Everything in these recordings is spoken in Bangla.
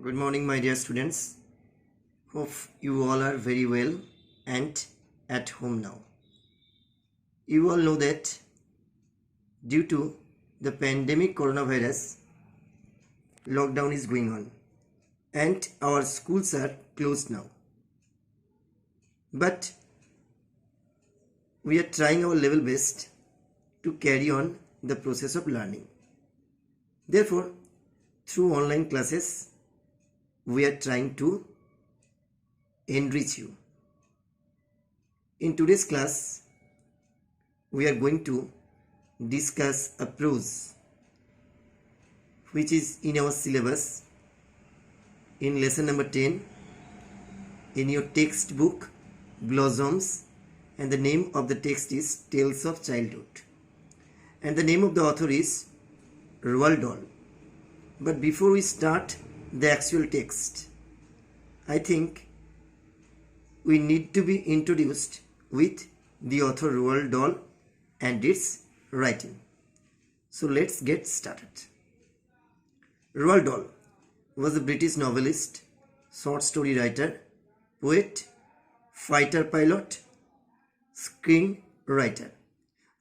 Good morning, my dear students. Hope you all are very well and at home now. You all know that due to the pandemic coronavirus, lockdown is going on and our schools are closed now. But we are trying our level best to carry on the process of learning. Therefore, through online classes, we are trying to enrich you. In today's class, we are going to discuss a prose which is in our syllabus in lesson number 10 in your textbook Blossoms, and the name of the text is Tales of Childhood, and the name of the author is Roald Dahl. But before we start the actual text, I think we need to be introduced with the author Roald Dahl and its writing. So let's get started. Roald Dahl was a British novelist, short story writer, poet, fighter pilot, screenwriter.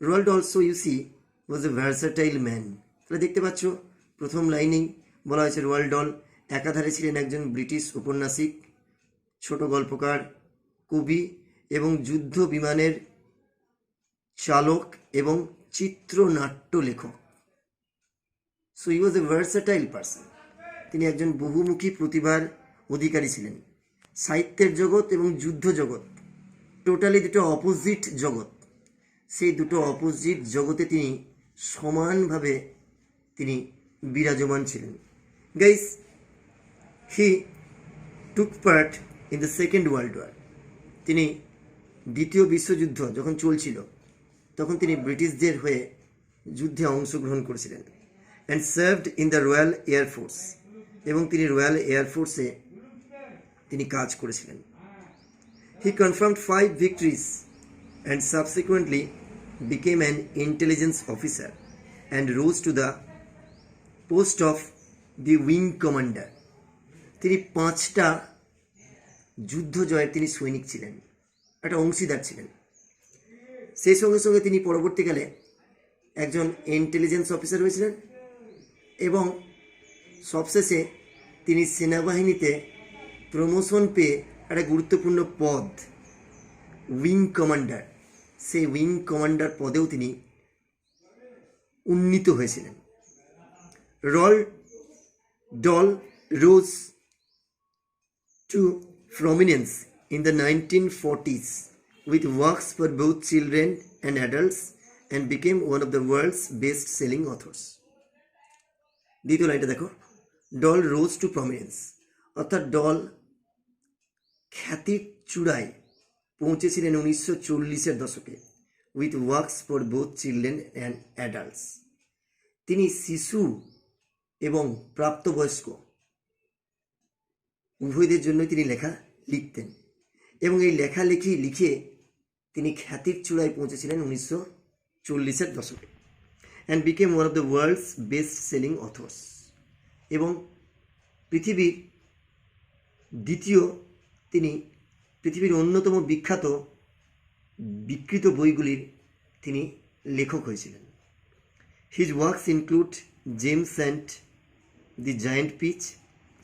Roald also, you see, was a versatile man. তাহলে দেখতে পাচ্ছ প্রথম লাইনেই বলা হয়েছে রোয়াল্ড ডল একাধারে ছিলেন একজন ব্রিটিশ ঔপন্যাসিক, ছোট গল্পকার, কবি এবং যুদ্ধ বিমানের চালক এবং চিত্রনাট্য লেখক। So he was A versatile person. তিনি একজন বহুমুখী প্রতিভার অধিকারী ছিলেন। সাহিত্যের জগৎ এবং যুদ্ধ জগৎ টোটালি দুটো অপোজিট জগৎ। সেই দুটো অপোজিট জগতে তিনি সমানভাবে তিনি বিরাজমান ছিলেন। Guys, he took part in the second world war. তিনি দ্বিতীয় বিশ্বযুদ্ধ যখন চলছিল তখন তিনি ব্রিটিশদের হয়ে যুদ্ধে অংশগ্রহণ করেছিলেন। And served in the Royal Air Force, এবং তিনি রয়্যাল এয়ারফোর্সে তিনি কাজ করেছিলেন। He confirmed 5 victories and subsequently became an intelligence officer and rose to the post of the wing commander. তিনি 5টা যুদ্ধ জয়ের তিনি সৈনিক ছিলেন, একটা অংশীদার ছিলেন। সেই সঙ্গে সঙ্গে তিনি পরবর্তীকালে একজন ইন্টেলিজেন্স অফিসার হয়েছিলেন এবং সবশেষে তিনি সেনাবাহিনীতে প্রমোশন পেয়ে একটা গুরুত্বপূর্ণ পদ উইং কমান্ডার, সেই উইং কমান্ডার পদেও তিনি উন্নীত হয়েছিলেন। Roald Dahl rose to prominence in the 1940s with works for both children and adults and became one of the world's best selling authors. দ্বিতীয় লাইনটা দেখো, ডল রোজ টু প্রমিনেন্স, অর্থাৎ ডল খ্যাতির চূড়ায় পৌঁছেছিলেন 1940-এর দশকে with works for both children and adults. তিনি শিশু এবং প্রাপ্তবয়স্ক উভয়দের জন্যই তিনি লেখা লিখতেন এবং এই লেখালেখি লিখে তিনি খ্যাতির চূড়ায় পৌঁছেছিলেন 1940-এর দশকে। And became one of the world's best selling authors, এবং পৃথিবীর অন্যতম বিখ্যাত বিকৃত বইগুলির তিনি লেখক হয়েছিলেন। His works include James and the Giant Peach,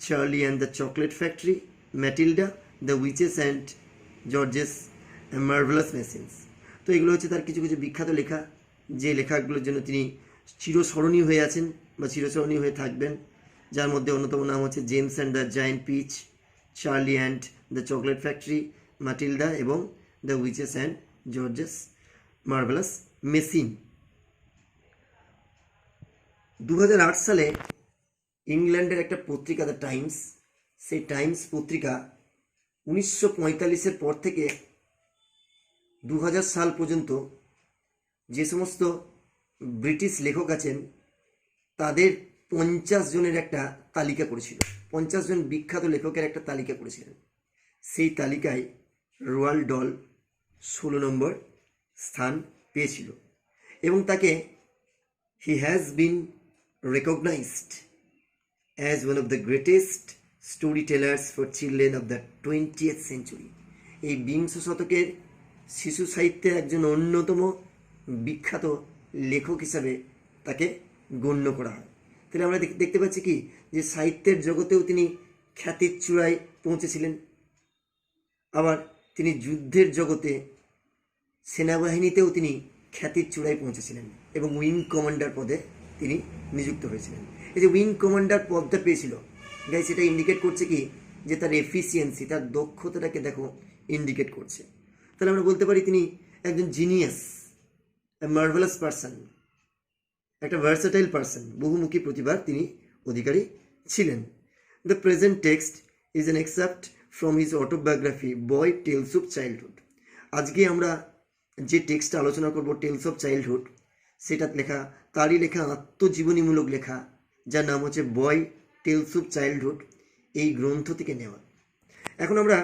Charlie and the Chocolate Factory, Matilda, the Witches and George's Marvellous Machines. তো এগুলো হচ্ছে তার কিছু কিছু বিখ্যাত লেখা, যে লেখাগুলোর জন্য তিনি চিরস্মরণীয় হয়ে আছেন বা চিরস্মরণীয় হয়ে থাকবেন, যার মধ্যে অন্যতম নাম হচ্ছে James and the Giant Peach, Charlie and the Chocolate Factory, Matilda এবং the Witches and George's Marvellous Machine. 2008 সালে ইংল্যান্ডের একটা পত্রিকা দ্য টাইমস, সেই টাইমস পত্রিকা 1945-এর পর থেকে 2000 সাল পর্যন্ত যে সমস্ত ব্রিটিশ লেখক আছেন তাদের 50 জনের একটা তালিকা করেছিল, 50 জন বিখ্যাত লেখকের একটা তালিকা করেছিলেন। সেই তালিকায় রোয়াল্ড ডল 16 নম্বর স্থান পেয়েছিল এবং তাকে he has been recognized as one of the greatest story tailors for children of the 20th century. এই বিংশ শতকের শিশু সাহিত্যের একজন অন্যতম বিখ্যাত লেখক হিসাবে তাকে গণ্য করা হয়। তাহলে আমরা দেখতে পাচ্ছি কি যে সাহিত্যের জগতেও তিনি খ্যাতির চূড়ায় পৌঁছেছিলেন, আবার তিনি যুদ্ধের জগতে সেনাবাহিনীতেও তিনি খ্যাতির চূড়ায় পৌঁছেছিলেন এবং উইং কমান্ডার পদে তিনি নিযুক্ত হয়েছিলেন। এই যে উইং কমান্ডার পদটা পেয়েছিল গাইস, সেটা ইন্ডিকেট করছে কি যে তার এফিসিয়েন্সি, তার দক্ষতাটাকে দেখো ইন্ডিকেট করছে। তাহলে আমরা বলতে পারি তিনি একজন জিনিয়াস, মার্ভেলাস পারসন, একটা ভার্সেটাইল পারসন, বহুমুখী প্রতিভার তিনি অধিকারী ছিলেন। The present text is an extract from his autobiography boy tales of childhood. আজকে আমরা যে টেক্সটটা আলোচনা করব টেলস অফ চাইল্ডহুড, সেটা লেখা, তারই লেখা আত্মজীবনীমূলক লেখা, যার নাম হচ্ছে বয় টেলস অফ চাইল্ডহুড, এই গ্রন্থ থেকে নেওয়া। এখন আমরা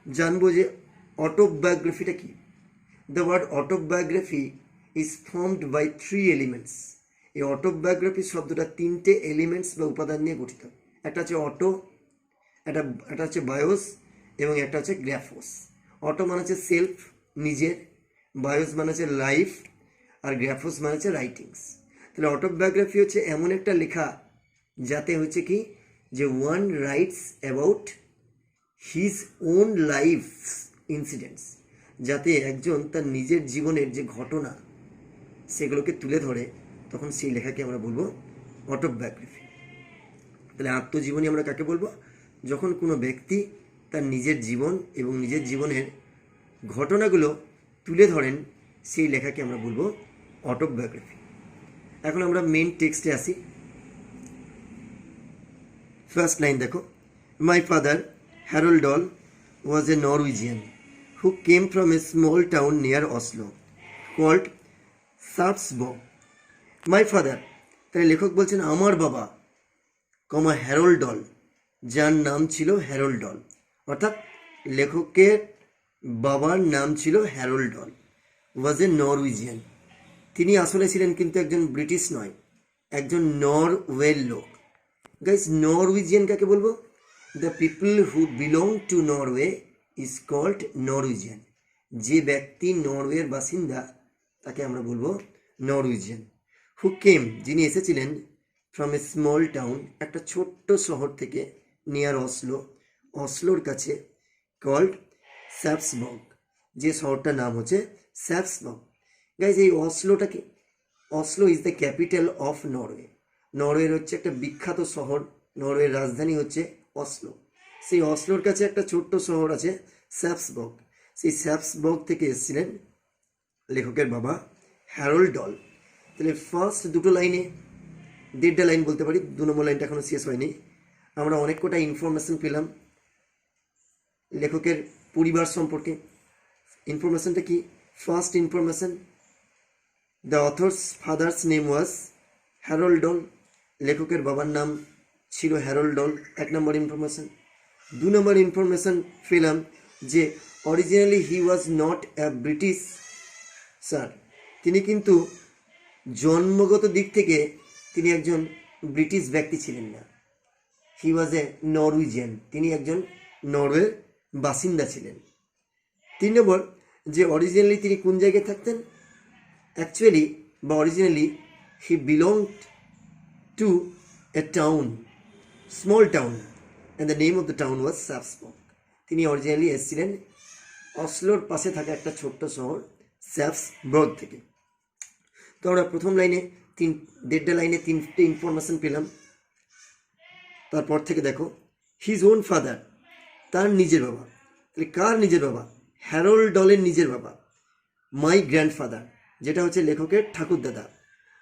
জানবো যে অটোবায়োগ্রাফিটা কি। The word autobiography is formed by 3 elements. এই অটোবায়োগ্রাফি শব্দটা 3টে এলিমেন্টস বা উপাদান নিয়ে গঠিত। একটা হচ্ছে অটো, একটা হচ্ছে বায়োস এবং একটা হচ্ছে গ্রাফোস। অটো মানে হচ্ছে সেলফ, নিজের, বায়োস মানে হচ্ছে লাইফ, আর গ্রাফোস মানে হচ্ছে রাইটিংস। তাহলে অটোবায়োগ্রাফি হচ্ছে এমন একটা লেখা যাতে হচ্ছে কি যে one writes about his own life incidents, যাতে একজন তার নিজের জীবনের যে ঘটনা সেগুলোকে তুলে ধরে, তখন সেই লেখাকে আমরা বলবো অটোবায়োগ্রাফি। তাহলে আত্মজীবনী আমরা কাকে বলবো? যখন কোনো ব্যক্তি তার নিজের জীবন এবং নিজের জীবনের ঘটনাগুলো তুলে ধরেন, সেই লেখাকে আমরা বলবো অটোবায়োগ্রাফি। এখন আমরা মেন টেক্সটে আসি। ফার্স্ট লাইন দেখো, my father Harold Dahl was a Norwegian who came from a small town near Oslo called Sarpsborg. My father, তাহলে লেখক বলছেন আমার বাবা, কমা হ্যারোল্ড ডল, যার নাম ছিল হ্যারোল্ড ডল, অর্থাৎ লেখকের বাবার নাম ছিল Harold Dahl, was a Norwegian. তিনি আসলে ছিলেন কিন্তু একজন ব্রিটিশ নয়, একজন নরওয়ের লোক। গাইস, নরওয়েজিয়ান কাকে বলবো? The people who belong to Norway is called Norwegian. যে ব্যক্তি নরওয়ের বাসিন্দা তাকে আমরা বলবো নরওয়েজিয়ান। হু কেম, যিনি এসেছিলেন, ফ্রম এ স্মল টাউন, একটা ছোট্ট শহর থেকে, নিয়ার অসলো, অসলোর কাছে, কল্ড স্যাপসবর্গ, যে শহরটার নাম হচ্ছে স্যাপসবর্গ। গাইজ, এই অসলোটা কি? Oslo is the capital of Norway. নরওয়ের হচ্ছে একটা বিখ্যাত শহর, নরওয়ের রাজধানী হচ্ছে অসলো। সেই অসলোর কাছে একটা ছোট্ট শহর আছে স্যাপসবর্গ। সেই স্যাপসবর্গ থেকে এসেছিলেন লেখকের বাবা হ্যারোল্ড ডল। তাহলে ফার্স্ট দুটো লাইনে, 1.5টা লাইন বলতে পারি, 2 নম্বর লাইনটা এখনো শেষ হয়নি, আমরা অনেক কটা ইনফরমেশন পেলাম লেখকের পরিবার সম্পর্কে। ইনফরমেশনটা কি? First information, the author's father's name was Harold doll, লেখকের বাবার নাম ছিল হ্যারোল্ড ডল, 1 নম্বর ইনফরমেশন। 2 নম্বর ইনফরমেশন পেলাম যে originally he was not a British sir, তিনি কিন্তু জন্মগত দিক থেকে তিনি একজন ব্রিটিশ ব্যক্তি ছিলেন না। হি ওয়াজ এ নরওয়েজিয়ান, তিনি একজন নরওয়ের বাসিন্দা ছিলেন। 3 নম্বর, যে অরিজিনালি তিনি কোন জায়গায় থাকতেন? অ্যাকচুয়ালি বা originally he belonged to a town, small town, and the name of the town was Sarpsborg. তিনি অরিজিনালি এসেছিলেন অসলোর পাশে থাকা একটা ছোট্ট শহর স্যাপসবর্গ থেকে। তো আমরা প্রথম লাইনে 1.5টা লাইনে 3টে ইনফরমেশন পেলাম। তারপর থেকে দেখো, হিজ ওন ফাদার, তার নিজের বাবা। তাহলে কার নিজের বাবা? হ্যারোল্ড ডলের নিজের বাবা। মাই গ্র্যান্ডফাদার, যেটা হচ্ছে লেখকের ঠাকুরদাদা,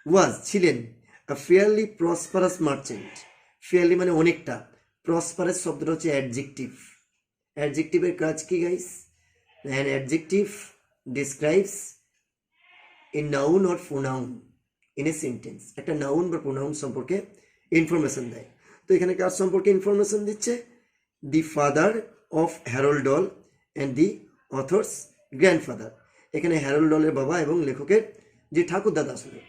ওয়াজ, ছিলেন, a fairly prosperous merchant. Fairly মানে অনেকটা, প্রসপারাস শব্দটা হচ্ছে অ্যাডজেক্টিভ। অ্যাডজেক্টিভের কাজ কি guys? An adjective describes a noun or pronoun in a sentence. একটা নাউন বা প্রোনাউন সম্পর্কে ইনফরমেশন দেয়। তো এখানে কার সম্পর্কে ইনফরমেশন দিচ্ছে? The father of Harold Dahl and the author's grandfather. এখানে হ্যারোল্ড ডলের বাবা এবং লেখকের যে ঠাকুরদাদা আসলে,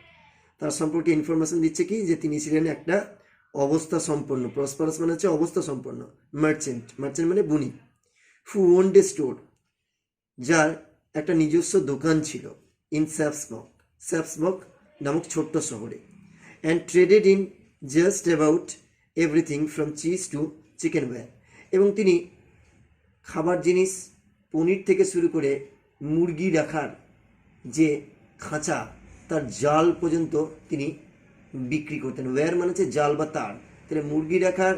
তার সম্পর্কে ইনফরমেশন দিচ্ছে কি যে তিনি ছিলেন একটা অবস্থা সম্পন্ন, প্রসপারাস মানে হচ্ছে অবস্থা সম্পন্ন, মার্চেন্ট, মার্চেন্ট মানে বণিক, হু ওন্ড এ স্টোর, যার একটা নিজস্ব দোকান ছিল, ইন স্যাপসবক, স্যাপসবক নামক ছোট্ট শহরে, and traded in just about everything from cheese to chicken wire, এবং তিনি খাবার জিনিস, পনির থেকে শুরু করে মুরগি রাখার যে খাঁচা, তার জাল পর্যন্ত তিনি বিক্রি করতেন। ওয়্যার মানে হচ্ছে জাল বা তার। তাহলে মুরগি রাখার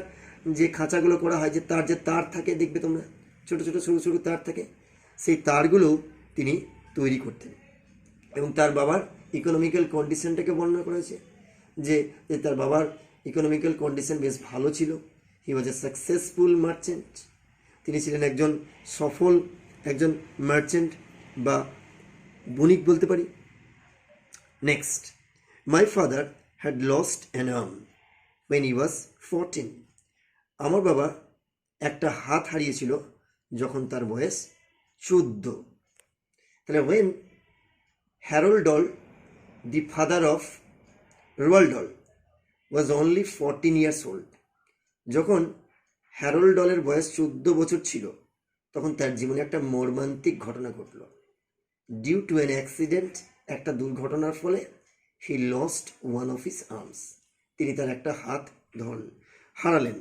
যে খাঁচাগুলো করা হয়, যে তার থাকে, দেখবে তোমরা ছোটো ছোটো সরু সরু তার থাকে, সেই তারগুলো তিনি তৈরি করতেন। এবং তার বাবার ইকোনমিক্যাল কন্ডিশনটাকে বর্ণনা করেছে, যে তার বাবার ইকোনমিক্যাল কন্ডিশন বেশ ভালো ছিল। হি ওয়াজ এ সাকসেসফুল মার্চেন্ট, তিনি ছিলেন একজন সফল একজন মার্চেন্ট বা বণিক বলতে পারি। Next, my father had lost an arm when he was 14, আমার বাবা একটা হাত হারিয়েছিল যখন তার বয়স 14। তাহলে when Harold Dahl, the father of Roald Dahl, was only 14 years old, যখন হ্যারোল্ড ডলের বয়স 14 বছর ছিল, তখন তার জীবনে একটা মর্মান্তিক ঘটনা ঘটল। ডিউ টু অ্যান অ্যাক্সিডেন্ট, একটা দুর্ঘটনার ফলে, he lost one of his arms, তিনি তার একটা হাত হারালেন।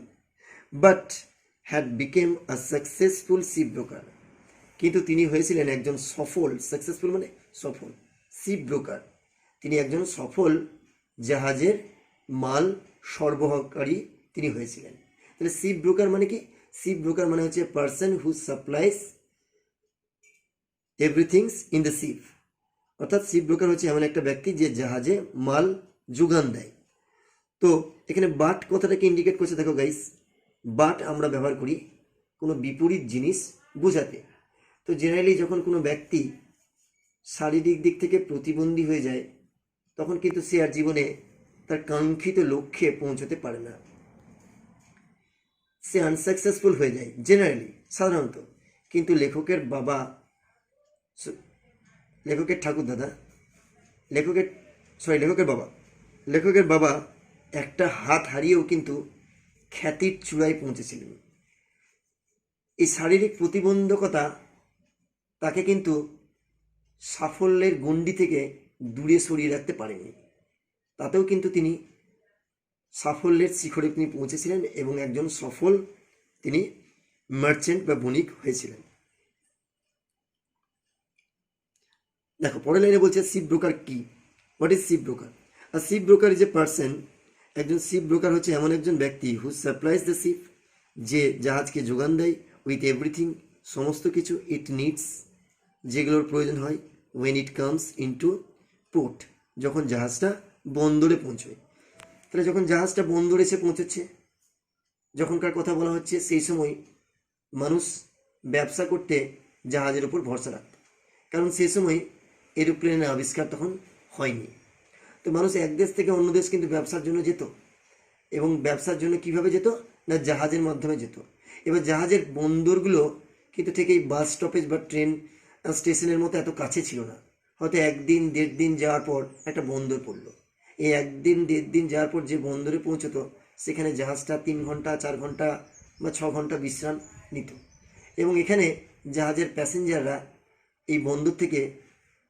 But had became a successful ship broker, কিন্তু তিনি হয়েছিলেন একজন সফল, সাকসেসফুল মানে সফল, শিপ ব্রোকার, তিনি একজন সফল জাহাজের মাল সরবরাহকারী তিনি হয়েছিলেন। তাহলে শিপ ব্রোকার মানে কি? শিপ ব্রোকার মানে হচ্ছে person who supplies everythings in the ship, অর্থাৎ শিপ ব্রোকার হচ্ছে এমন একটা ব্যক্তি যে জাহাজে মাল যোগান দেয়। তো এখানে বাট কথাটাকে ইন্ডিকেট করছে, দেখো গাইস, বাট আমরা ব্যবহার করি কোনো বিপরীত জিনিস বোঝাতে। তো জেনারেলি যখন কোনো ব্যক্তি শারীরিক দিক থেকে প্রতিবন্ধী হয়ে যায়, তখন কিন্তু সে আর জীবনে তার কাঙ্ক্ষিত লক্ষ্যে পৌঁছতে পারে না, সে আনসাকসেসফুল হয়ে যায় জেনারেলি, সাধারণত। কিন্তু লেখকের বাবা, লেখকের ঠাকুরদাদা, লেখকের বাবা একটা হাত হারিয়েও কিন্তু খ্যাতির চূড়ায় পৌঁছেছিলেন। এই শারীরিক প্রতিবন্ধকতা তাকে কিন্তু সাফল্যের গণ্ডি থেকে দূরে সরিয়ে রাখতে পারেনি, তাতেও কিন্তু তিনি সাফল্যের শিখরে তিনি পৌঁছেছিলেন এবং একজন সফল তিনি মার্চেন্ট বা বণিক হয়েছিলেন। দেখো পরের লাইনে বলছে শিপ ব্রোকার কি, হোয়াট ইজ শিপ ব্রোকার? আর ship broker is a person, একজন শিপ ব্রোকার হচ্ছে এমন একজন ব্যক্তি হু সাপ্লাইজ দ্য শিপ, যে জাহাজকে যোগান দেয়, উইথ এভরিথিং, সমস্ত কিছু, ইট নিডস, যেগুলোর প্রয়োজন হয়, when it comes into port, যখন জাহাজটা বন্দরে পৌঁছয়। তাহলে যখন জাহাজটা বন্দরে এসে পৌঁছচ্ছে, যখনকার কথা বলা হচ্ছে, সেই সময় মানুষ ব্যবসা করতে জাহাজের উপর ভরসা রাখত, কারণ সেই সময় এরোপ্লেনের আবিষ্কার তখন হয়নি। তো মানুষ এক দেশ থেকে অন্য দেশ কিন্তু ব্যবসার জন্য যেত, এবং ব্যবসার জন্য কিভাবে যেত না, জাহাজের মাধ্যমে যেত। এবার জাহাজের বন্দরগুলো কিন্তু ঠিক এই বাস স্টপেজ বা ট্রেন স্টেশনের মতো এত কাছে ছিল না, হয়তো 1 দিন 1.5 দিন যাওয়ার পর একটা বন্দর পড়লো। এই 1 দিন 1.5 দিন যাওয়ার পর যে বন্দরে পৌঁছতো, সেখানে জাহাজটা 3 ঘন্টা 4 ঘন্টা বা 6 ঘন্টা বিশ্রাম নিত, এবং এখানে জাহাজের প্যাসেঞ্জাররা এই বন্দর থেকে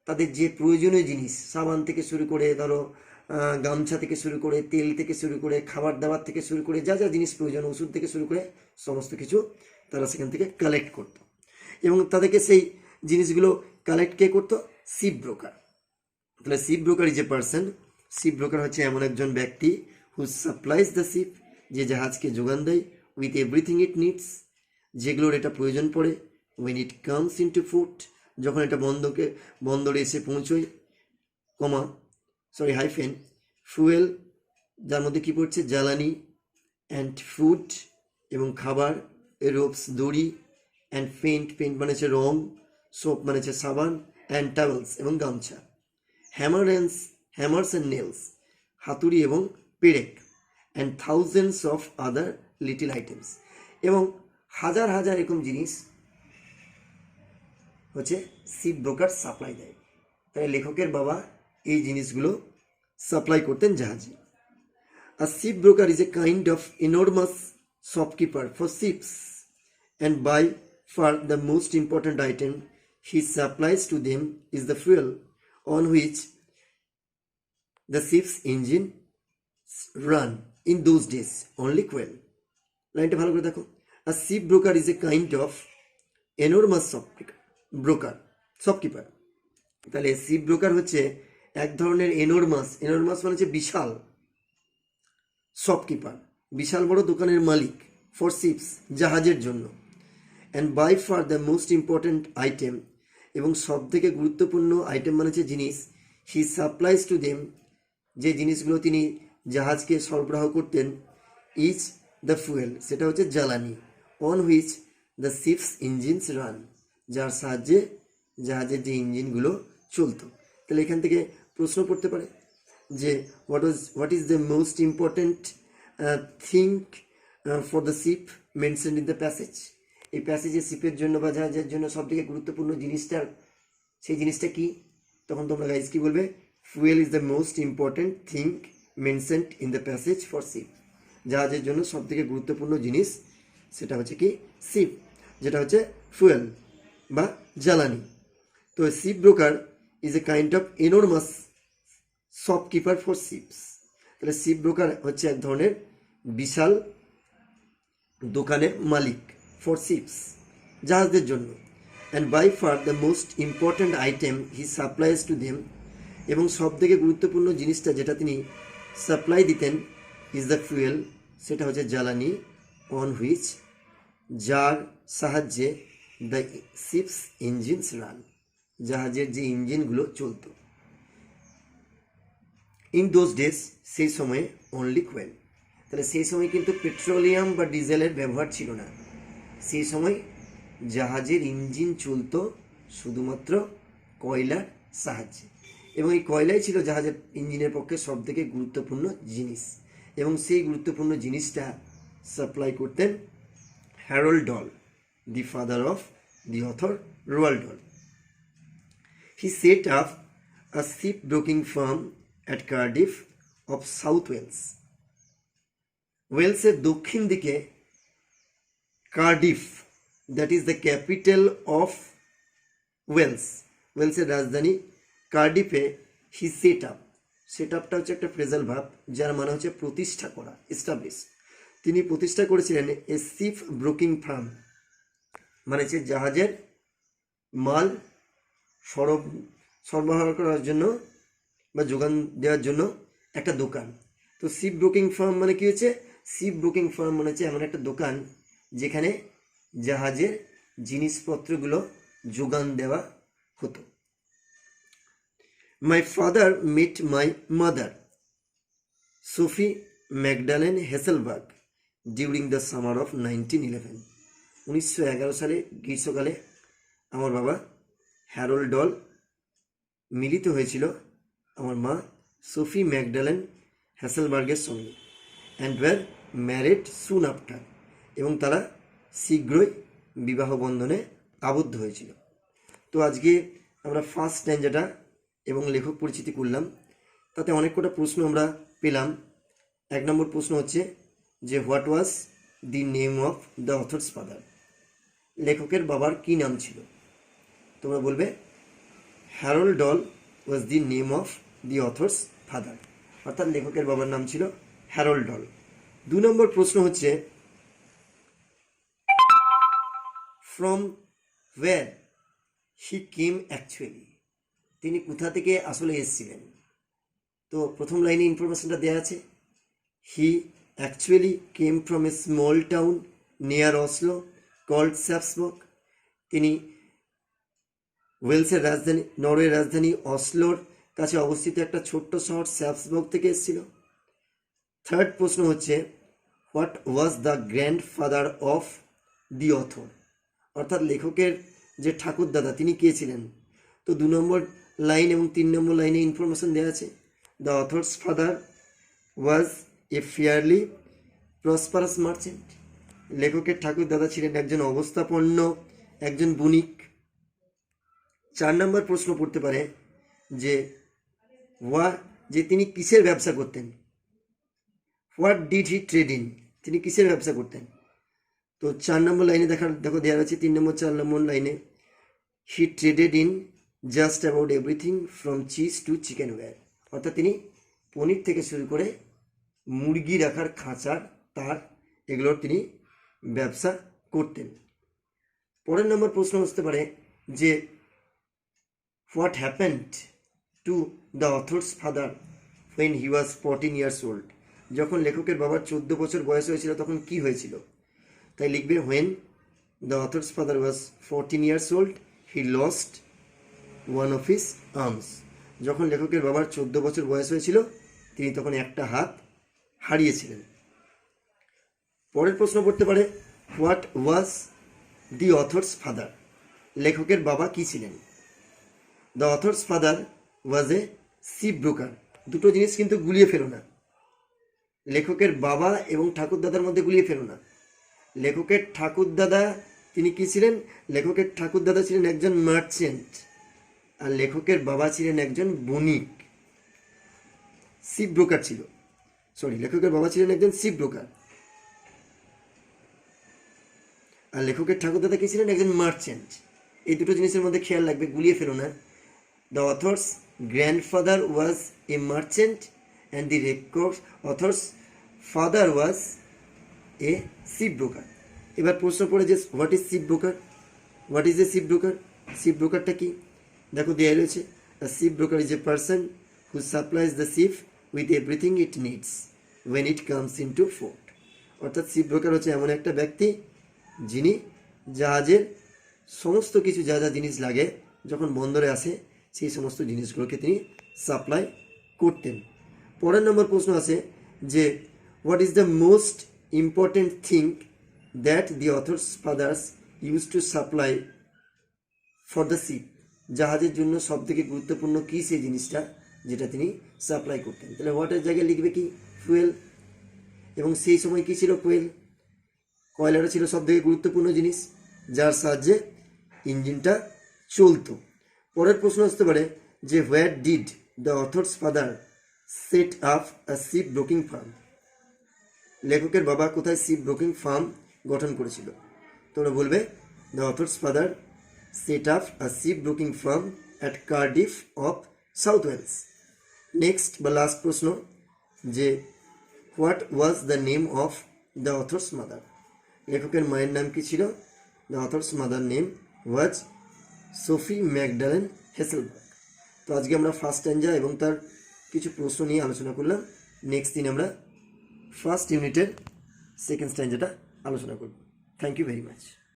তাদের যে প্রয়োজনীয় জিনিস, সাবান থেকে শুরু করে, ধরো গামছা থেকে শুরু করে, তেল থেকে শুরু করে, খাবার দাবার থেকে শুরু করে, যা যা জিনিস প্রয়োজন, ওষুধ থেকে শুরু করে, সমস্ত কিছু তারা সেখান থেকে কালেক্ট করত, এবং তাদেরকে সেই জিনিসগুলো কালেক্ট কে করতো? Ship broker. তাহলে ship broker is a person, ship broker হচ্ছে এমন একজন ব্যক্তি হু সাপ্লাইজ দ্য শিপ, যে জাহাজকে যোগান দেয়, উইথ এভরিথিং ইট নিডস, যেগুলোর এটা প্রয়োজন পড়ে, when it comes into port, যখন এটা বন্দরে এসে পৌঁছয়, হাইফেন, ফুয়েল, যার মধ্যে কী পড়ছে? জ্বালানি, অ্যান্ড ফুড, এবং খাবার, রোপস, দড়ি, অ্যান্ড পেন্ট মানে হচ্ছে রং, সোপ মানে হচ্ছে সাবান, অ্যান্ড টাওয়েলস, এবং গামছা, হ্যামার্স অ্যান্ড নেলস, হাতুড়ি এবং পেরেক, and thousands of other little items, এবং হাজার হাজার এরকম জিনিস হচ্ছে শিপ ব্রোকার সাপ্লাই দেয়। তাই লেখকের বাবা এই জিনিসগুলো সাপ্লাই করতেন জাহাজে। A shipbroker is a kind of enormous shopkeeper for ships, and by far the most important item he supplies to them is the fuel on which the ship's engine run. In those days, only coal. লাইনটা ভালো করে দেখো। A shipbroker is a kind of enormous shopkeeper. তাহলে শিপ ব্রোকার হচ্ছে এক ধরনের এনোরমাস মানে হচ্ছে বিশাল, শপকিপার বিশাল বড় দোকানের মালিক, ফর শিপস জাহাজের জন্য, and by far the most important item এবং সব থেকে গুরুত্বপূর্ণ আইটেম মানে হচ্ছে জিনিস, হি সাপ্লাইজ টু দেম যে জিনিসগুলো তিনি জাহাজকে সরবরাহ করতেন, ইজ দ্য ফুয়েল সেটা হচ্ছে জ্বালানি, on which the ships engines run যার সাহায্যে জাহাজের যে ইঞ্জিনগুলো চলতো। তাহলে এখান থেকে প্রশ্ন পড়তে পারে যে what is the most important thing for the sheep mentioned in the passage. এই প্যাসেজে শিপের জন্য বা জাহাজের জন্য সবথেকে গুরুত্বপূর্ণ জিনিসটা, সেই জিনিসটা কি? তখন তোমরা গাইজ কি বলবে? Fuel is the most important thing mentioned in the passage for ship. জাহাজের জন্য সবথেকে গুরুত্বপূর্ণ জিনিস সেটা হচ্ছে কি? শিপ, যেটা হচ্ছে ফুয়েল বা জ্বালানি। তো ship broker is a kind of enormous shopkeeper for ships. তাহলে শিপ ব্রোকার হচ্ছে এক ধরনের বিশাল দোকানের মালিক, ফর শিপস জাহাজদের জন্য, and by far the most important item he supplies to them এবং সব থেকে গুরুত্বপূর্ণ জিনিসটা যেটা তিনি সাপ্লাই দিতেন, ইজ দ্য ফুয়েল সেটা হচ্ছে জ্বালানি, অন হুইচ যার সাহায্যে দ্য শিপস ইঞ্জিনস রান জাহাজের যে ইঞ্জিনগুলো চলতো। ইন দোজ ডেজ সেই সময়ে অনলি কোয়েল। তাহলে সেই সময় কিন্তু পেট্রোলিয়াম বা ডিজেলের ব্যবহার ছিল না, সেই সময় জাহাজের ইঞ্জিন চলতো শুধুমাত্র কয়লার সাহায্যে, এবং এই কয়লাই ছিল জাহাজের ইঞ্জিনের পক্ষে সব থেকে গুরুত্বপূর্ণ জিনিস, এবং সেই গুরুত্বপূর্ণ জিনিসটা সাপ্লাই করতেন Harold Dahl, the father of the author Roald Dahl. He set up a shipbroking firm at Cardiff of South Wales. ওয়েলসের দক্ষিণ দিকে Cardiff, that is the capital of Wales, ওয়েলসের রাজধানী কার্ডিফে হি সেট আপটা হচ্ছে একটা ফ্রেজাল ভাব যার মানে হচ্ছে প্রতিষ্ঠা করা, এস্টাবলিশ। তিনি প্রতিষ্ঠা করেছিলেন এ শিপ ব্রোকিং ফার্ম, মানে হচ্ছে জাহাজের মাল সরবরাহ করার জন্য বা যোগান দেওয়ার জন্য একটা দোকান। তো শিপ ব্রোকিং ফার্ম মানে কি হচ্ছে? শিপ ব্রোকিং ফার্ম মানে হচ্ছে এমন একটা দোকান যেখানে জাহাজের জিনিসপত্রগুলো যোগান দেওয়া হতো। My father met my mother Sofie Magdalene Hesselberg during the summer of 1911। 1911 সালে গ্রীষ্মকালে আমার বাবা হ্যারল্ড ডল মিলিত হয়েছিল আমার মা সোফি ম্যাকডালেন হ্যাসেলবার্গের সঙ্গে, and were married soon after, এবং তারা শীঘ্রই বিবাহ বন্ধনে আবদ্ধ হয়েছিল। তো আজকে আমরা ফার্স্ট স্ট্যাঞ্জাটা এবং লেখক পরিচিতি করলাম, তাতে অনেক কটা প্রশ্ন আমরা পেলাম। 1 নম্বর প্রশ্ন হচ্ছে যে what was the name of the author's father, লেখকের বাবার কী নাম ছিল? তোমরা বলবে Harold Dahl was the name of the author's father, অর্থাৎ লেখকের বাবার নাম ছিল হ্যারল্ড ডল। 2 নম্বর প্রশ্ন হচ্ছে from where he came actually, তিনি কোথা থেকে আসলে এসেছিলেন? তো প্রথম লাইনে ইনফরমেশনটা দেওয়া আছে, he actually came from a small town near Oslo called Sarpsborg, তিনি ওয়েলসের রাজধানী, নরওয়ের রাজধানী অসলোর কাছে অবস্থিত একটা ছোট্ট শহর স্যাপসবর্গ থেকে এসেছিল। 3rd প্রশ্ন হচ্ছে what was the grandfather of the author, অর্থাৎ লেখকের যে ঠাকুরদাদা তিনি কে ছিলেন? তো 2 নম্বর লাইন এবং 3 নম্বর লাইনে ইনফরমেশন দেওয়া আছে, the author's father was A fairly prosperous merchant, লেখকের ঠাকুরদাদা ছিলেন একজন অবস্থাপন্ন, একজন বণিক। 4 নম্বর প্রশ্ন পড়তে পারে যে তিনি কিসের ব্যবসা করতেন? What did he trade in, তিনি কিসের ব্যবসা করতেন? তো 4 নম্বর লাইনে দেখো দেওয়া আছে 3 নম্বর 4 নম্বর লাইনে he traded in just about everything from cheese to chicken wire, অর্থাৎ তিনি পনির থেকে শুরু করে মুরগি রাখার খাঁচার তার এগুলোর তিনি ব্যবসা করতেন। পরের নম্বর প্রশ্ন আসতে পারে যে what happened to the author's father when he was 14 years old, যখন লেখকের বাবার 14 বছর বয়স হয়েছিল তখন কি হয়েছিল? তাই লিখবে when the author's father was 14 years old he lost one of his arms, যখন লেখকের বাবার 14 বছর বয়স হয়েছিল তিনি তখন একটা হাত হারিয়েছিলেন। পরের প্রশ্ন পড়তে পারে what was the author's father, লেখকের বাবা কি ছিলেন? The author's father was a ship broker, দুটো জিনিস কিন্তু গুলিয়ে ফেলো না, লেখকের বাবা এবং ঠাকুরদাদার মধ্যে গুলিয়ে ফেলো না। লেখকের ঠাকুরদাদা তিনি কি ছিলেন? লেখকের ঠাকুরদাদা ছিলেন একজন মার্চেন্ট, আর লেখকের বাবা ছিলেন একজন বণিক, শিপ ব্রোকার ছিল। লেখকের বাবা ছিলেন একজন শিপ ব্রোকার, আর লেখকের ঠাকুরদাদা কি ছিলেন? একজন মার্চেন্ট। এই দুটো জিনিসের মধ্যে খেয়াল রাখবে, গুলিয়ে ফেলো না। The author's grandfather was a merchant and the author's father was a ship broker. এবার প্রশ্ন পড়ে যে what is ship broker, what is a ship broker? Ship ব্রোকারটা কি? দেখো দেয়া রয়েছে a ship broker is a person who supplies the ship with everything it needs when it comes into port. অর্থাৎ শিপ ব্রোকার হচ্ছে এমন একটা ব্যক্তি যিনি জাহাজের সমস্ত কিছু যা যা জিনিস লাগে যখন বন্দরে আসে সেই সমস্ত জিনিসগুলোকে তিনি সাপ্লাই করতেন। পরের নম্বর প্রশ্ন আছে যে what is the most important thing that the author's father's use to supply for the ship, জাহাজের জন্য সব থেকে গুরুত্বপূর্ণ কী সেই জিনিসটা যেটা তিনি সাপ্লাই করতেন? তাহলে হোয়াটের জায়গায় লিখবে কি? ফুয়েল। এবং সেই সময় কী ছিল? ফুয়েল, কয়লাটা ছিল সব থেকে গুরুত্বপূর্ণ জিনিস যার সাহায্যে ইঞ্জিনটা চলতো। পরের প্রশ্ন আসতে পারে যে where did the author's father set up a ship broking firm, লেখকের বাবা কোথায় শিপ ব্রোকিং ফার্ম গঠন করেছিল? তোমরা বলবে the author's father set up a ship broking firm at Cardiff of South Wales. Next বা লাস্ট প্রশ্ন যে what was the name of the author's mother, লেখকের মায়ের নাম কি ছিল? The author's mother name was Sofie Magdalene Hesselberg. তো আজকে আমরা ফার্স্ট স্ট্যাঞ্জা এবং তার কিছু প্রশ্ন নিয়ে আলোচনা করলাম। নেক্সট দিন আমরা ফার্স্ট ইউনিটের সেকেন্ড স্ট্যাঞ্জাটা আলোচনা করব। Thank you very much.